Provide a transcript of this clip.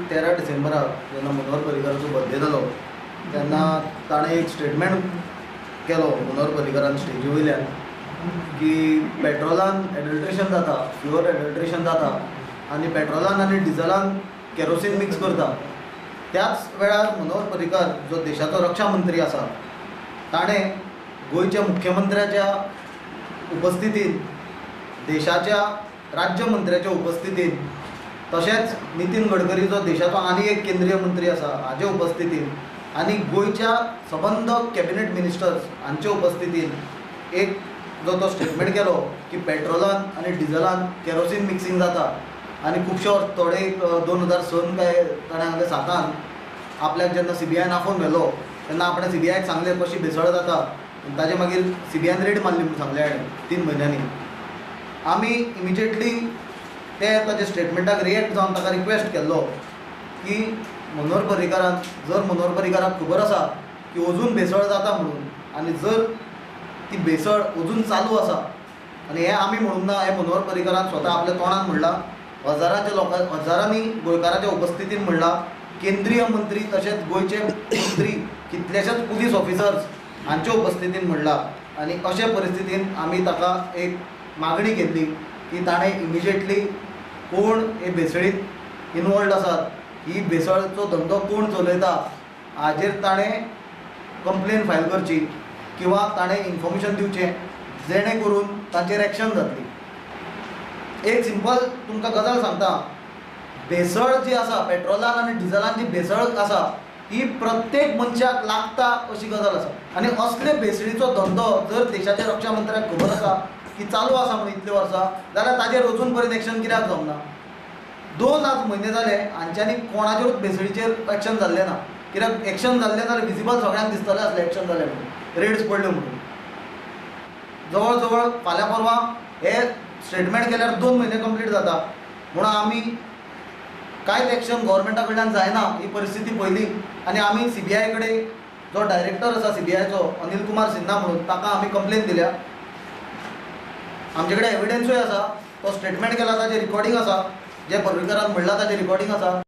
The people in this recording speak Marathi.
13 डिसेंबराक जेन्ना मनोहर पर्रीकाराचो बर्थडे जालो तेन्ना ताणें एक स्टेटमेंट केलो मनोहर पर्रीकारान स्टेजी वयल्यान की पेट्रोलान एडल्ट्रेशन जाता, फ्युअल एडल्ट्रेशन जाता आनी पेट्रोलान आनी डिझलान केरोसीन मिक्स करता. त्याच वेळार मनोहर पर्रीकार जो देशाचो रक्षा मंत्री आसा ताणें गोंयच्या मुख्यमंत्र्याच्या उपस्थितीन, देशाच्या राज्य मंत्र्याच्या उपस्थितीन, तशेंच नितीन गडकरी जो देशाचो आनी एक केंद्रीय मंत्री आसा हाजे उपस्थितीन आनी गोंयच्या सबंद कॅबिनेट मिनिस्टर्स हांचे उपस्थितीन एक जो तो स्टेटमेंट केलो की पेट्रोलान आनी डिझलान केरोसीन मिक्सिंग जाता आनी खुबशे थोडे 2006 काय ताणें हांवें 7 आपल्याक जेन्ना CBIन आफोवन व्हेलो तेन्ना आपणें CBIक सांगलें कशी भेसळ जाता. ताजे मागीर CBIन रेड मारली म्हणून सांगलें हाणें 3 म्हयन्यांनी. आमी इमिजिएटली ते ताजे स्टेटमेंटाक रिएक्ट जावन ताका रिक्वेस्ट केल्लो की मनोहर पर्रीकारान, जर मनोहर पर्रीकाराक खबर आसा की अजून भेसळ जाता म्हणून आनी जर ती भेसळ अजून चालू आसा आनी हें आमी म्हणून ना, हें मनोहर पर्रीकारान स्वता आपल्या तोंडान म्हणलां, हजारांनी गोंयकारांच्या उपस्थितीन म्हणलां, केंद्रीय मंत्री तशेंच गोंयचे मंत्री, कितलेशेच पुलीस ऑफिसर्स हांचे उपस्थितीन म्हणलां. आनी अशे परिस्थितीन आमी ताका एक मागणी केल्ली की ताणें इमिजिएटली कोण हे भेसळीत इनवॉल्ड आसात, ही भेसळचो धंदो कोण चलयता हाजेर ताणें कंप्लेन फायल करची किंवा ताणें इन्फॉर्मेशन दिवचें जेणे करून ताचेर एक्शन जातली. एक सिंपल तुमकां गजाल सांगता, भेसळ जी आसा, पेट्रोलान आनी डिझलान जी भेसळ आसा ही प्रत्येक मनशाक लागता अशी गजाल आसा. आनी असले भेसळीचो धंदो जर देशाच्या रक्षा मंत्र्याक खबर आसा की चालू आसा म्हणून इतले वर्सां, जाल्यार ताजेर अजून पर्यंत एक्शन कित्याक जावंक ना? 2 आज म्हयने जाले हांच्यांनी कोणाचेरूच भेसळीचेर एक्शन जाल्लें ना. कित्याक एक्शन जाल्लें जाल्यार विजिबल सगळ्यांक दिसतलें आसलें एक्शन जालें म्हणून, रेड्स पडल्यो म्हणून. जवळ जवळ फाल्यां परवां हे स्टेटमेंट केल्यार 2 म्हयने कंप्लीट जाता म्हणून आमी कांयच एक्शन गव्हर्मेंटा कडल्यान जायना ही परिस्थिती पयली. आनी आमी CBI कडेन जो डायरेक्टर आसा CBIचो अनिल कुमार सिन्हा म्हणून ताका आमी कंप्लेन दिल्या. आमचे कडेन एविडन्सूय आसा, तो स्टेटमेंट केला ताजें रिकॉर्डिंग आसा, जे पर्रीकारान म्हणलां ताजें रिकॉर्डिंग आसा.